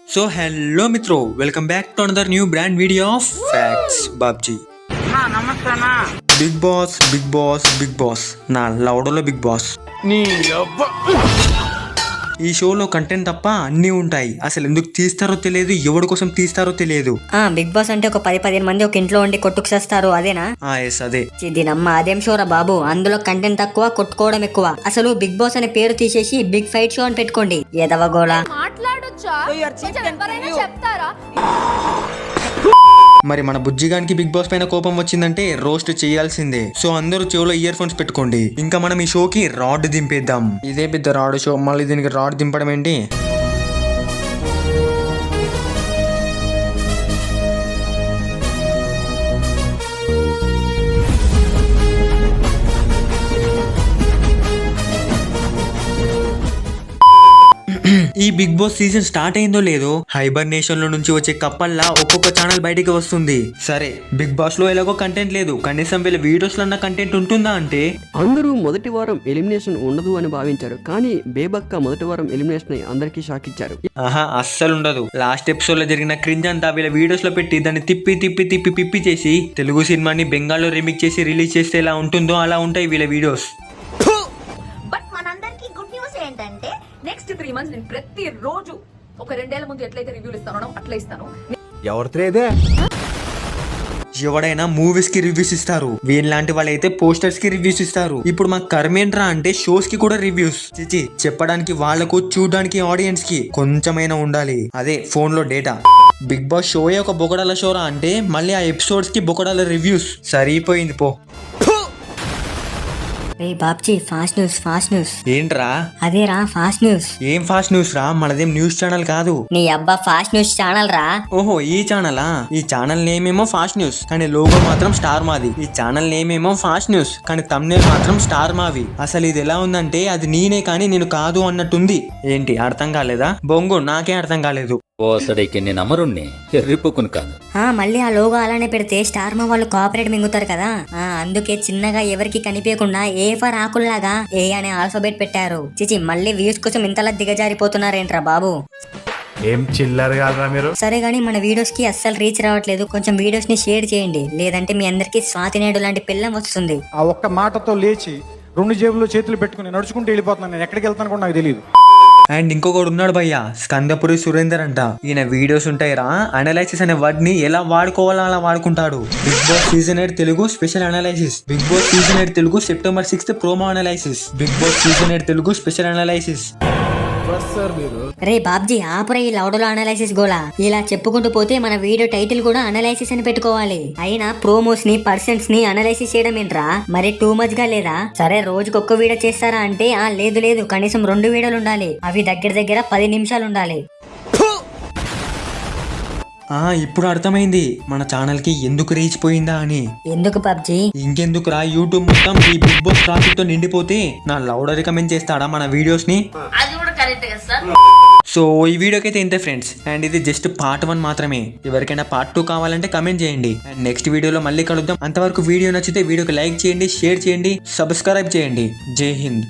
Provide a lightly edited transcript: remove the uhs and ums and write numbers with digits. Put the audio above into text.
So hello mitro, welcome back to another new brand video of Facts PUBG. నమస్తేనా Bigg Boss నా లౌడలో big boss. ఈ షోలో content తప్ప అన్నీ ఉంటాయి. అసలు ఎందుకు తీస్తారో తెలియదు, ఎవరి కోసం తీస్తారో తెలియదు. బిగ్ బాస్ అంటే ఒక 10-15 మంది ఒక ఇంట్లో ఉండి కొట్టుకుసేస్తారు అదేనా? ఎస్ అదే. దీనమ్మ అదేం షోరా బాబు, అందులో కంటెంట్ తక్కువ కొట్టుకోవడం ఎక్కువ. అసలు బిగ్ బాస్ అనే పేరు తీసేసి బిగ్ ఫైట్ షో అని పెట్టుకోండి. ఎదవగోళ మరి మన బుజ్జిగానికి బిగ్ బాస్ పైన కోపం వచ్చిందంటే రోస్ట్ చేయాల్సిందే. సో అందరూ చెవులో ఇయర్ ఫోన్స్ పెట్టుకోండి. ఇంకా మనం ఈ షోకి రాడ్ దింపేద్దాం. ఇదే పెద్ద రాడ్ షో, మళ్ళీ దీనికి రాడ్ దింపడం ఏంటి? ఈ బిగ్ బాస్ సీజన్ స్టార్ట్ అయిందో లేదో హైబర్నేషన్ లో నుంచి వచ్చే కప్పల్లా ఒక్కొక్క ఛానల్ బయటికి వస్తుంది. సరే బిగ్ బాస్ లో ఎలాగో కంటెంట్ లేదు, కనీసం వీళ్ళ వీడియోస్ లో కంటెంట్ ఉంటుందా అంటే అందరూ మొదటి వారం ఎలిమినేషన్ ఉండదు అని భావించారు, కానీ బేబక్క మొదటి వారం ఎలిమినేషన్ అందరికీ షాక్ ఇచ్చారు. అస్సలు ఉండదు. లాస్ట్ ఎపిసోడ్ లో జరిగిన క్రింజ్ అంతా వీళ్ళ వీడియోస్ లో పెట్టి దాన్ని తిప్పి చేసి తెలుగు సినిమాని బెంగాల్లో రీమేక్ చేసి రిలీజ్ చేస్తే ఎలా ఉంటుందో అలా ఉంటాయి వీళ్ళ వీడియోస్. ఏంటంటే నెక్స్ట్ 3 months నేను ప్రతి రోజు ఒక 2 ఏళ్ల ముందు ఎట్లయితే రివ్యూలు ఇస్తానో అట్లా ఇస్తాను. ఎవడైనా మూవీస్ కి రివ్యూస్ ఇస్తారు, వీళ్ళలాంటి వాళ్ళైతే పోస్టర్స్ కి రివ్యూస్ ఇస్తారు. ఇప్పుడు మా కర్మేంట్రా అంటే షోస్ కి కూడా రివ్యూస్. చిచి, చెప్పడానికి వాళ్ళకు చూడడానికి ఆడియన్స్ కి కొంచెమైనా ఉండాలి. అదే ఫోన్ లో డేటా. బిగ్ బాస్ షోయే ఒక బొకడాల షోరా అంటే మళ్ళీ ఆ ఎపిసోడ్స్ కి బొకడాల రివ్యూస్. సరిపోయింది పో. Babji fast news. ఏంట్రా? అదేరా ఫాస్ట్ న్యూస్. ఏం ఫాస్ట్ న్యూస్ రా? మనదేం న్యూస్ ఛానల్ కాదు. నీ అబ్బా ఫాస్ట్ న్యూస్ ఛానల్ రా. ఓహో ఈ ఛానలా? ఈ ఛానల్ నేమ్ ఏమో ఫాస్ట్ న్యూస్ కానీ లోగో మాత్రం స్టార్ మాది. ఈ ఛానల్ నేమ్ ఏమో ఫాస్ట్ న్యూస్ కానీ థంబ్నెయిల్ మాత్రం స్టార్ మావి. అసలు ఇది ఎలా ఉందంటే అది నేనే కానీ నేను కాదు అన్నట్టుంది. ఏంటి అర్థం కాలేదా? బొంగు నాకే అర్థం కాలేదు. మళ్ళీ ఆ లోగో అలానే పెడితే స్టార్ మా వాళ్ళు కోఆపరేట్ మింగుతారు కదా, అందుకే చిన్నగా ఎవరికి కనిపించకుండా ఏ ఫర్ ఆకుల్లాగా ఏ అనే ఆల్ఫాబెట్ పెట్టారు. చిచి, మళ్ళీ వ్యూస్ కోసం ఇంతలా దిగజారిపోతున్నారేంట్రా బాబు? ఏం చిల్లర కాదురా మీరు. సరే గానీ మన వీడియోస్ కి అస్సలు రీచ్ రావట్లేదు, కొంచెం వీడియోస్ ని షేర్ చేయండి, లేదంటే మీ అందరికి స్వాతి నాయుడు లాంటి పిల్లం వస్తుంది. ఆ ఒక్క మాటతో లేచి 2 జేబుల్లో చేతులు పెట్టుకుని నడుచుకుంటూ వెళ్ళిపోతున్నాను. నేను ఎక్కడికి వెళ్తాను కూడా నాకు తెలియదు. అండ్ ఇంకొకడు ఉన్నాడు భయ్య, స్కందపురి సురేందర్ అంట. ఈయన వీడియోస్ ఉంటాయిరా, అనలైసిస్ అనే వర్డ్ ని ఎలా వాడుకోవాలో అలా వాడుకుంటాడు. Bigg Boss season 8 Telugu special analysis, Bigg Boss season 8 Telugu September 6th promo analysis, Bigg Boss season 8 Telugu special analysis. రే బాబ్జీ ఆపురా ఈ లౌడలో అనలైసిస్ గోలా. ఇలా చెప్పుకుంటూ పోతే మన వీడియో టైటిల్ కూడా అనలైసిస్ అని పెట్టుకోవాలి. అయినా ప్రోమోస్ ని పర్సన్స్ ని అనలైసిస్ చేయడం ఏంట్రా, మరి టూ మచ్ గా లేదా? సరే రోజుకి ఒక్క వీడియో చేస్తారా అంటే లేదు కనీసం 2 వీడియోలు ఉండాలి. అవి దగ్గర 10 నిమిషాలు ఉండాలి. ఇప్పుడు అర్థమైంది మన ఛానల్ కి ఎందుకు రీచ్ పోయిందా అని. ఎందుకు పబ్జీ? ఇంకెందుకురా, యూట్యూబ్ మొత్తం ఈ బిగ్ బాస్ ట్రాఫిక్ తో నిండిపోతే నా లౌడర్ రికమెండ్ చేస్తాడా మన వీడియోస్ ని? సో ఈ వీడియోకి అయితే ఇంతే ఫ్రెండ్స్, అండ్ ఇది జస్ట్ పార్ట్ 1 మాత్రమే. ఎవరికైనా పార్ట్ 2 కావాలంటే కమెంట్ చేయండి. అండ్ నెక్స్ట్ వీడియోలో మళ్ళీ కలుద్దాం. అంతవరకు వీడియో నచ్చితే వీడియోకి లైక్ చేయండి, షేర్ చేయండి, సబ్స్క్రైబ్ చేయండి. జై హింద్.